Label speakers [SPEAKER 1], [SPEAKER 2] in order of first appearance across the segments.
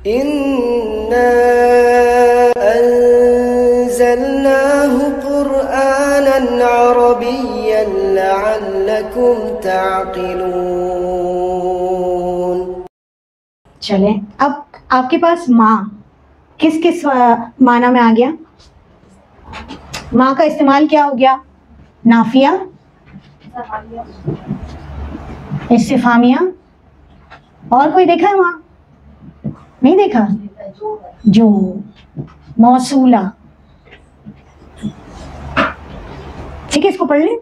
[SPEAKER 1] इन्ना अंज़लनाहु क़ुरआनन अरबिय्यन लअल्लकुम ताक़िलून।
[SPEAKER 2] चलें, अब आपके पास माँ किस किस माना में आ गया? माँ का इस्तेमाल क्या हो गया? नाफिया, इस्तिफामिया, और कोई देखा है वहाँ? नहीं देखा? जो मौसूला। ठीक है, इसको पढ़ लें।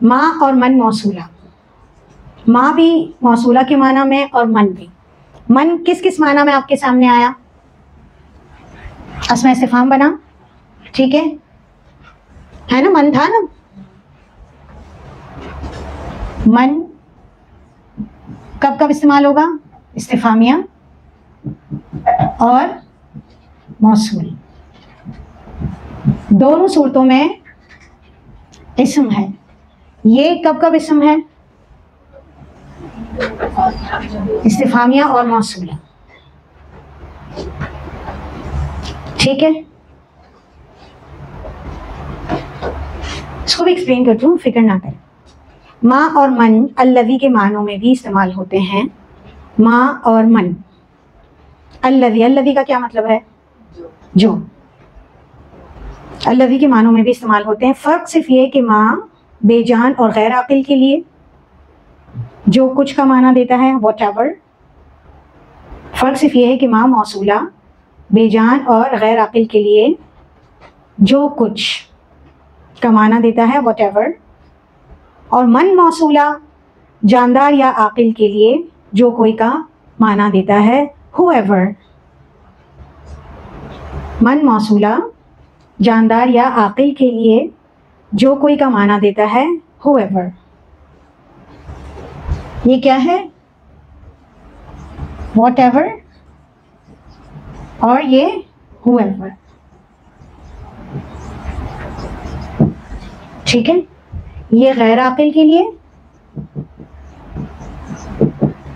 [SPEAKER 2] माँ और मन मौसूला। माँ भी मौसूला के माना में और मन भी। मन किस किस माना में आपके सामने आया? अस्मा इस्तिफाम बना, ठीक है ना? मन था ना? मन कब कब इस्तेमाल होगा? इस्तिफामिया और मौसूल, दोनों सूरतों में इस्म है। ये कब कब इस्म है? इस्तिफामिया और मौसूला, ठीक है। इसको भी एक्सप्लेन करती हूँ, फिक्र ना करें। माँ और मन अल्लवी के मानों में भी इस्तेमाल होते हैं। माँ और मन, अल्लवी, अल्लवी का क्या मतलब है? जो। अल्लवी के मानों में भी इस्तेमाल होते हैं। फ़र्क सिर्फ ये कि माँ बेजान और गैर आकिल के लिए जो कुछ का माना देता है, व्हाटएवर। फ़र्क सिर्फ ये है कि माँ मौसूला बेजान और गैर आकिल के लिए जो कुछ का माना देता है, व्हाटएवर। और मन मौसूला जानदार या आकिल के लिए जो कोई का माना देता है, whoever। मन मौसूला जानदार या आकिल के लिए जो कोई का माना देता है, whoever। ये क्या है? whatever और ये whoever, ठीक है। ये गैर आकिल के लिए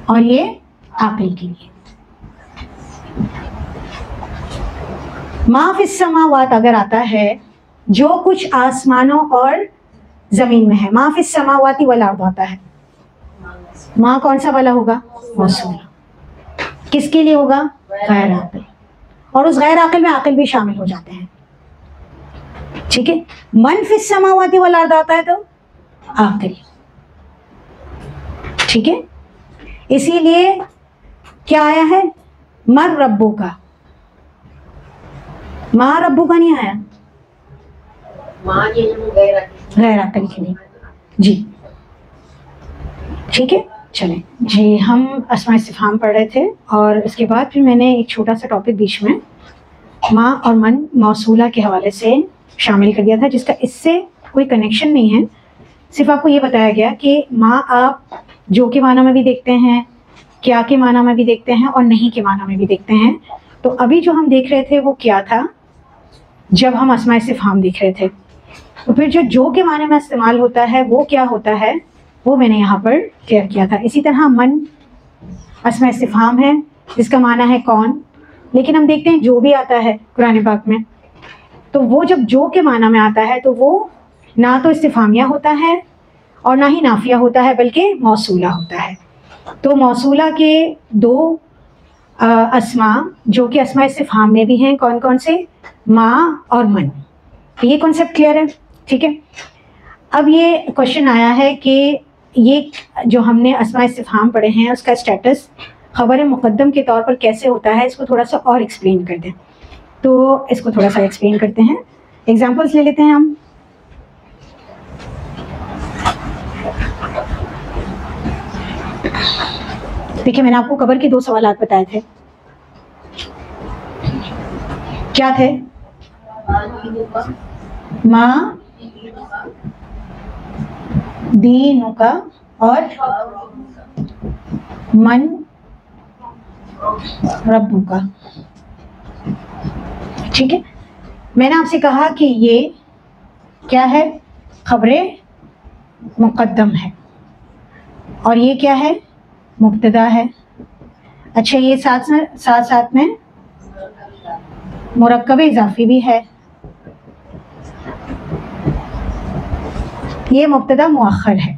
[SPEAKER 2] और ये आकिल के लिए। मा फिस समावात अगर आता है, जो कुछ आसमानों और जमीन में है। मा फिस समावाती वाला अर्द आता है। माँ कौन सा वाला होगा? मौसूला। किसके लिए होगा? गैर आकिल। और उस गैर आकिल में आकिल भी शामिल हो जाते हैं, ठीक है। मन फिस समावाती वाला अर्द आता है तो आकिल, ठीक है। इसीलिए क्या आया है? मर रब्बू का। माँ रब्बू का नहीं आया, गैर आकिल के लिए, जी, ठीक है। चलें जी, हम अस्मा इस्तिफहाम पढ़ रहे थे और इसके बाद फिर मैंने एक छोटा सा टॉपिक बीच में माँ और मन मौसूला के हवाले से शामिल कर दिया था, जिसका इससे कोई कनेक्शन नहीं है। सिर्फ आपको ये बताया गया कि माँ आप जो के माना में भी देखते हैं, क्या के माना में भी देखते हैं और नहीं के माना में भी देखते हैं। तो अभी जो हम देख रहे थे वो क्या था? जब हम अस्मा इस्तिफहाम देख रहे थे, तो फिर जो के माने में इस्तेमाल होता है वो क्या होता है, वो मैंने यहाँ पर क्लियर किया था। इसी तरह मन अस्मा इस्तिफहाम है जिसका माना है कौन, लेकिन हम देखते हैं जो भी आता है कुरान पाक में, तो वो जब जो के माना में आता है तो वो ना तो इस्तिफामिया होता है और ना ही नाफिया होता है, बल्कि मौसूला होता है। तो मौसूला के दो अस्मा जो कि अस्मा इस्तिफहाम में भी हैं, कौन कौन से? माँ और मन। ये कॉन्सेप्ट क्लियर है, ठीक है। अब ये क्वेश्चन आया है कि ये जो हमने अस्मा इस्तिफहाम पढ़े हैं उसका स्टेटस खबर मुक़द्दम के तौर पर कैसे होता है, इसको थोड़ा सा और एक्सप्लेन कर दें। तो इसको थोड़ा सा एक्सप्लेन करते हैं, एग्जांपल्स ले लेते हैं हम। देखिए, मैंने आपको कबर के दो सवालात बताए थे, क्या थे? माँ दीनु का और मन रब्बू का, ठीक है। मैंने आपसे कहा कि ये क्या है? खबरे मुक़द्दम है और ये क्या है? मुब्तदा है। अच्छा, ये साथ साथ में मुरक्कब इजाफी भी है। ये मुब्तदा मुअख्खर है।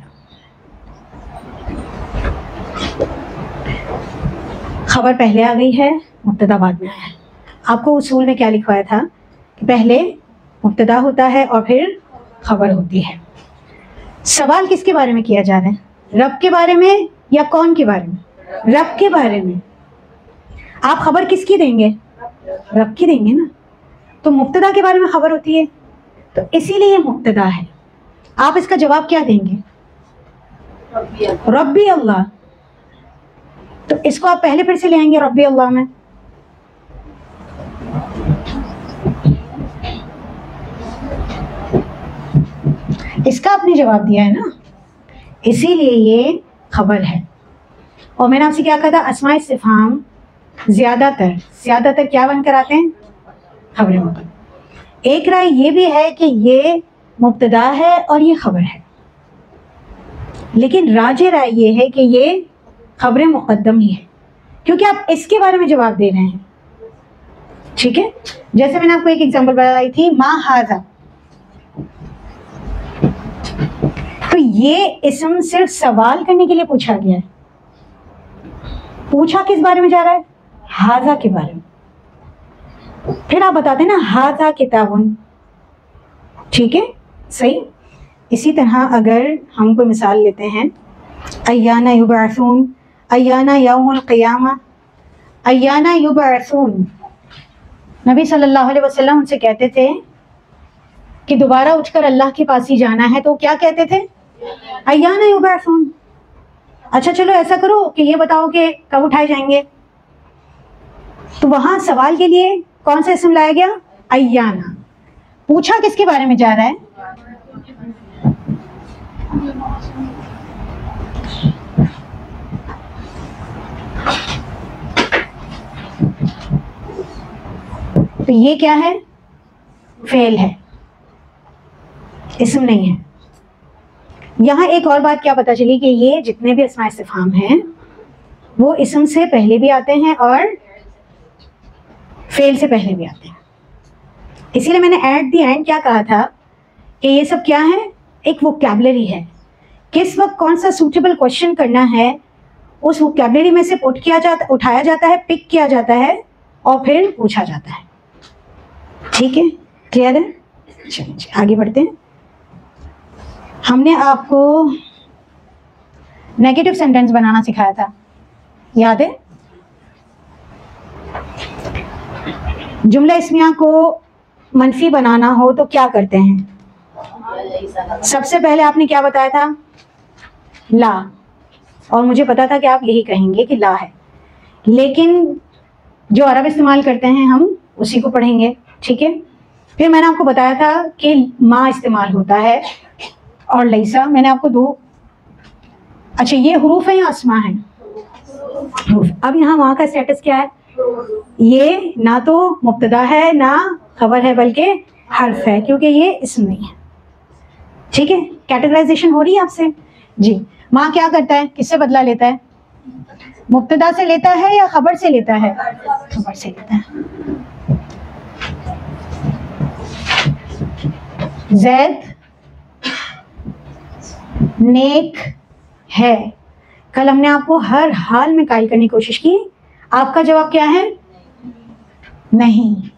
[SPEAKER 2] खबर पहले आ गई है, मुब्तदा बाद में आया है। आपको उसूल में क्या लिखवाया था कि पहले मुब्तदा होता है और फिर खबर होती है। सवाल किसके बारे में किया जा रहा है? रब के बारे में या कौन के बारे में? रब के बारे में। आप खबर किसकी देंगे? रब की देंगे ना। तो मुब्तदा के बारे में खबर होती है, तो इसीलिए ये मुब्तदा है। आप इसका जवाब क्या देंगे? रब्बी अल्लाह। तो इसको आप पहले फिर से ले आएंगे रब्बी अल्लाह में। इसका आपने जवाब दिया है ना, इसीलिए ये खबर है। और मैंने आपसे क्या कहा था? अस्माए इस्तिफहाम ज्यादातर क्या बनकर आते हैं? खबरें मुक़द्दम। एक राय ये भी है कि ये मुब्तदा है और ये खबर है, लेकिन राजे राय ये है कि ये खबरें मुक़द्दम ही है, क्योंकि आप इसके बारे में जवाब दे रहे हैं। ठीक है, जैसे मैंने आपको एक एग्जांपल बताई थी, मा हाज़ा। तो ये इस्म सिर्फ सवाल करने के लिए पूछा गया है। पूछा किस बारे में जा रहा है? हाज़ा के बारे में। फिर आप बताते हैं ना हाज़ा किताबुन। ठीक है, सही। इसी तरह अगर हम कोई मिसाल लेते हैं, अय्याना युबअसून, अय्याना यौमुल क़ियामा, अय्याना युबअसून। नबी सल्लल्लाहु अलैहि वसल्लम उनसे कहते थे कि दोबारा उठकर अल्लाह के पास ही जाना है, तो क्या कहते थे? अय्याना युबअसून। अच्छा चलो ऐसा करो कि ये बताओ कि कब उठाए जाएंगे। तो वहां सवाल के लिए कौन सा इस्म लाया गया? अय्याना। पूछा किसके बारे में जा रहा है? तो ये क्या है? फेल है, इस्म नहीं है। यहाँ एक और बात क्या पता चली कि ये जितने भी अस्मा इस्तिफहाम हैं वो इस्म से पहले भी आते हैं और फेल से पहले भी आते हैं। इसीलिए मैंने एट दी एंड क्या कहा था कि ये सब क्या है? एक वोकैबुलरी है। किस वक्त कौन सा सूटेबल क्वेश्चन करना है, उस वोकैबुलरी में से उठाया जाता है, पिक किया जाता है और फिर पूछा जाता है। ठीक है, क्लियर है? चलिए आगे बढ़ते हैं। हमने आपको नेगेटिव सेंटेंस बनाना सिखाया था, याद है? जुमला इस्मिया को मनफी बनाना हो तो क्या करते हैं? सबसे पहले आपने क्या बताया था? ला। और मुझे पता था कि आप यही कहेंगे कि ला है, लेकिन जो अरब इस्तेमाल करते हैं हम उसी को पढ़ेंगे। ठीक है, फिर मैंने आपको बताया था कि मा इस्तेमाल होता है और लैसा। मैंने आपको दो, अच्छा ये हुरूफ है या अस्मा है? हुरूफ। अब यहाँ वहाँ का स्टेटस क्या है? ये ना तो मुब्तदा है ना खबर है, बल्कि हर्फ है, क्योंकि ये इस्म नहीं है। ठीक है, कैटेगराइजेशन हो रही है आपसे जी। माँ क्या करता है? किससे बदला लेता है? मुब्तदा से लेता है या खबर से लेता है? खबर से लेता है। ज़ैद नेक है। कल हमने आपको हर हाल में कायल करने की कोशिश की, आपका जवाब क्या है? नहीं।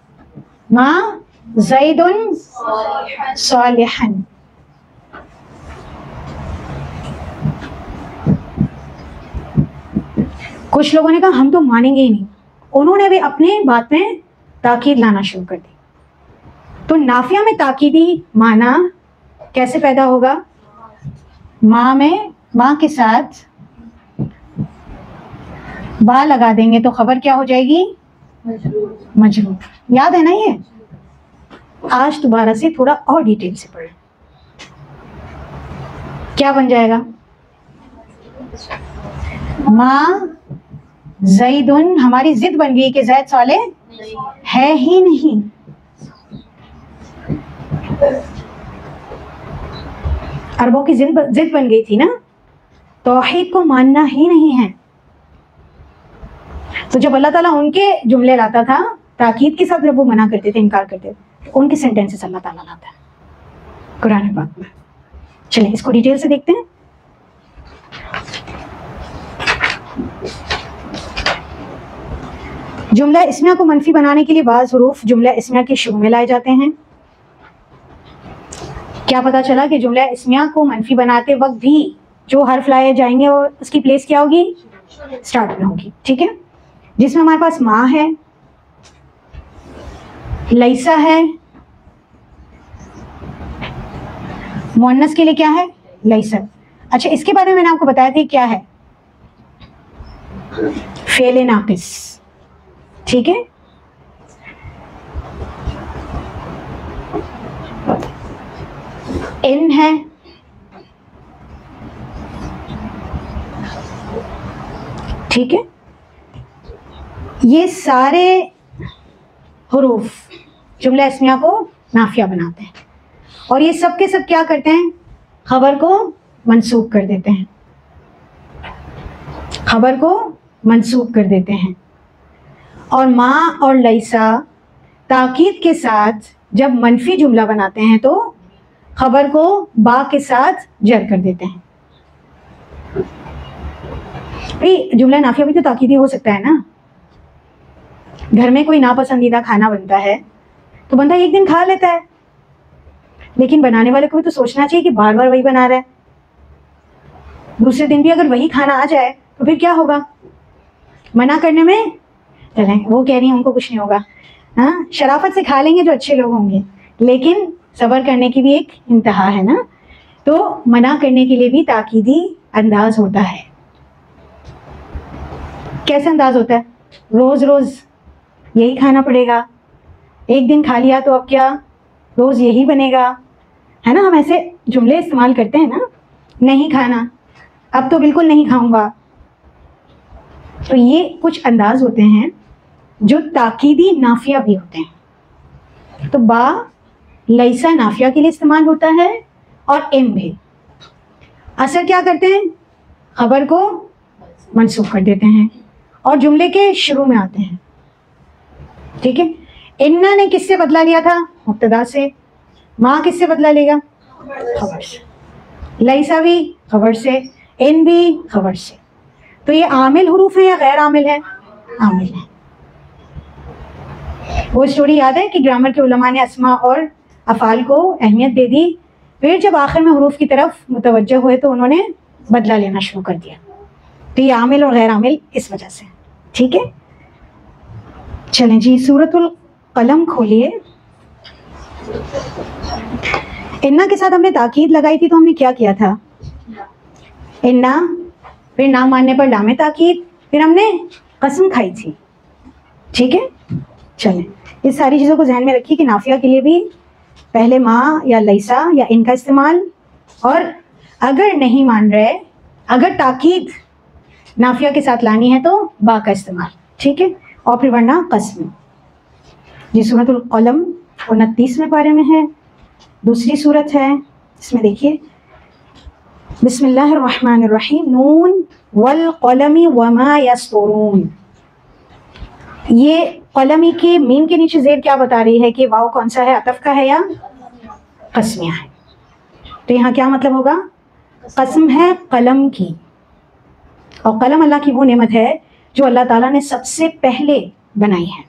[SPEAKER 2] माँ ज़ैदुन सालिहन। कुछ लोगों ने कहा हम तो मानेंगे ही नहीं, उन्होंने भी अपने बात में ताकीद लाना शुरू कर दी। तो नाफिया में ताकीदी माना कैसे पैदा होगा? माँ में माँ के साथ बा लगा देंगे तो खबर क्या हो जाएगी? मजरूर। याद है ना ये? आज दोबारा से थोड़ा और डिटेल से पढ़ें। क्या बन जाएगा? माँ ज़ैदुन, हमारी जिद बन गई कि ज़ैद साले है ही नहीं। अरबों की जिद बन गई थी ना, तौहीद को मानना ही नहीं है। तो जब अल्लाह ताला उनके जुमले लाता था ताकीद के साथ, जब वो मना करते थे, इनकार करते थे, तो उनके सेंटेंसेस अल्लाह ताला लाता है कुरान पाक में। चलिए इसको डिटेल से देखते हैं। जुमला इस्मिया को मनफी बनाने के लिए बाज़ हुरूफ जुमला इस्मिया के शुरू में लाए जाते हैं। क्या पता चला कि जुमला इस्मिया को मनफी बनाते वक्त भी जो हर्फ लाए जाएंगे और उसकी प्लेस क्या होगी, स्टार्ट में होगी। ठीक है, जिसमें हमारे पास माँ है, लैसा है, मुअन्नस के लिए क्या है, लैसा। अच्छा, इसके बारे में मैंने आपको बताया था क्या है, फेल नाकिस। ठीक है, इन है, ठीक है, ये सारे हुरूफ जुमला इस्मिया को नाफिया बनाते हैं और ये सब के सब क्या करते हैं, खबर को मंसूब कर देते हैं, खबर को मंसूब कर देते हैं। और माँ और लैसा ताकीद के साथ जब मनफी जुमला बनाते हैं तो खबर को बा के साथ जर कर देते हैं। भाई जुमला नाफिया भी तो ताकीदी हो सकता है ना। घर में कोई नापसंदीदा खाना बनता है तो बंदा एक दिन खा लेता है, लेकिन बनाने वाले को भी तो सोचना चाहिए कि बार बार वही बना रहा है। दूसरे दिन भी अगर वही खाना आ जाए तो फिर क्या होगा, मना करने में चलें, वो कह रही है उनको कुछ नहीं होगा, हाँ शराफत से खा लेंगे जो अच्छे लोग होंगे, लेकिन सब्र करने की भी एक इंतहा है ना। तो मना करने के लिए भी ताकीदी अंदाज होता है। कैसे अंदाज होता है, रोज रोज यही खाना पड़ेगा, एक दिन खा लिया तो अब क्या रोज यही बनेगा, है ना। हम ऐसे जुमले इस्तेमाल करते हैं ना, नहीं खाना, अब तो बिल्कुल नहीं खाऊंगा। तो ये कुछ अंदाज होते हैं जो ताकीदी नाफिया भी होते हैं। तो बा लैसा नाफिया के लिए इस्तेमाल होता है और इन भी असर क्या करते हैं, खबर को मंसूब कर देते हैं और जुमले के शुरू में आते हैं। ठीक है, इन्ना ने किससे बदला लिया था, मुब्तदा से। माँ किससे बदला लेगा, खबर से। लैसा भी खबर से, इन भी खबर से। तो ये आमिल हुरूफ है या गैर आमिल है, आमिल है। वो स्टोरी याद है कि ग्रामर के उलमा ने अस्मा और अफ़ाल को अहमियत दे दी, फिर जब आखिर में हुरूफ की तरफ मुतवज्जह हुए तो उन्होंने बदला लेना शुरू कर दिया। तो ये आमिल और गैर आमिल इस वजह से। ठीक है, चलें जी, सूरतुल कलम खोलिए। इन्ना के साथ हमने ताकीद लगाई थी, तो हमने क्या किया था, इन्ना, फिर ना मानने पर लामे ताकीद, फिर हमने कसम खाई थी। ठीक है, चलें, इस सारी चीज़ों को ध्यान में रखिए कि नाफिया के लिए भी पहले माँ या लैसा या इनका इस्तेमाल, और अगर नहीं मान रहे, अगर ताकीद नाफिया के साथ लानी है तो बा का इस्तेमाल। ठीक है, और फिर वरना कसम। जी सूरतुल कलम 29वें पारे में है, दूसरी सूरत है। इसमें देखिए, बिस्मिल्लाहिर्रहमानिर्रहीम, नून वल कलमी वमा यस्तुरून। ये कलमी के मीम के नीचे जेर क्या बता रही है कि वाव कौन सा है, अतफ का है या कसमिया है। तो यहाँ क्या मतलब होगा, कसम है कलम की। और कलम अल्लाह की वो नेमत है जो अल्लाह ताला ने सबसे पहले बनाई है,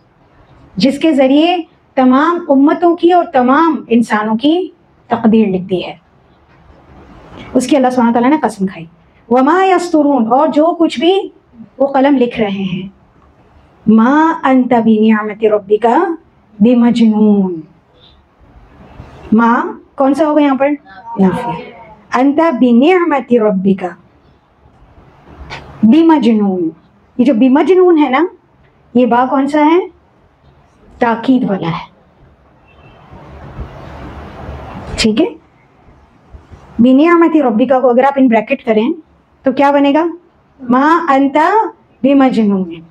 [SPEAKER 2] जिसके ज़रिए तमाम उम्मतों की और तमाम इंसानों की तकदीर लिखती है। उसकी अल्लाह सुब्हानहू तआला ने कसम खाई। वमा यस्तुरून, और जो कुछ भी वो कलम लिख रहे हैं। मा अंत बिनिअमति रब्बिका बिमजनून। माँ कौन सा होगा यहाँ पर, नाफिया। अंत बिनिअमति रब्बिका बिमजनून, ये जो बिमजनून है ना, ये बा कौन सा है, ताकीद वाला है। ठीक है, बिनिअमति रब्बिका को अगर आप इन ब्रैकेट करें तो क्या बनेगा, मा अंता बिमजनून,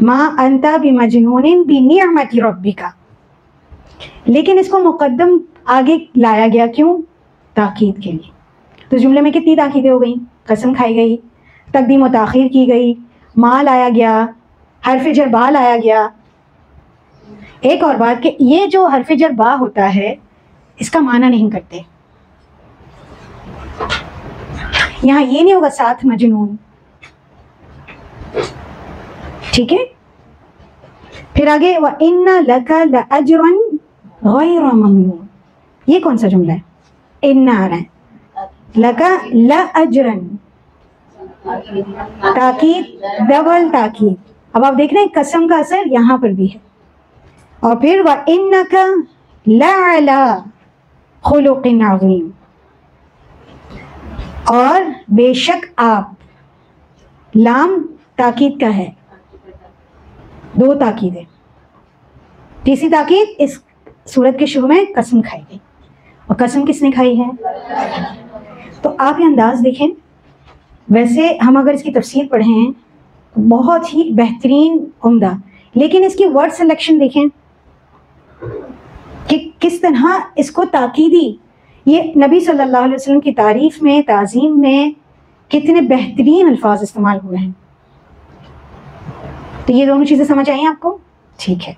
[SPEAKER 2] मा अंता बिमजनून बिनिअमति रब्बिका। लेकिन इसको मुकद्दम आगे लाया गया, क्यों, ताकीद के लिए। तो जुमले में कितनी ताकीदें हो गई, कसम खाई गई, तकदीम व ताखीर की गई, माल आया गया, हर्फ जर बा लाया गया। एक और बात कि ये जो हर्फ जर बा होता है इसका माना नहीं करते। यहाँ ये नहीं होगा साथ मजनून, ठीक है। फिर आगे व इन्ना लका लअज्रन गैर ममनून, ये कौन सा जुमला है? इन्ना आ रहा है, लका लअज्रन, ताकीद, डबल ताकीद। अब आप देख रहे हैं कसम का असर यहाँ पर भी है। और फिर व इन्नका लअला खुलुकिन अज़ीम, और बेशक आप, लाम ताकीद का है, दो ताकीद है। तीसरी ताकीद इस सूरत के शुरू में कसम खाई गई, और कसम किसने खाई है? तो आप ये अंदाज देखें। वैसे हम अगर इसकी तफसीर पढ़ें बहुत ही बेहतरीन, उम्दा, लेकिन इसकी वर्ड सिलेक्शन देखें कि किस तरह इसको ताकीदी, ये नबी सल्लल्लाहु अलैहि वसल्लम की तारीफ में, ताज़ीम में कितने बेहतरीन अल्फाज इस्तेमाल हुए हैं। तो ये दोनों चीज़ें समझ आई आपको? ठीक है।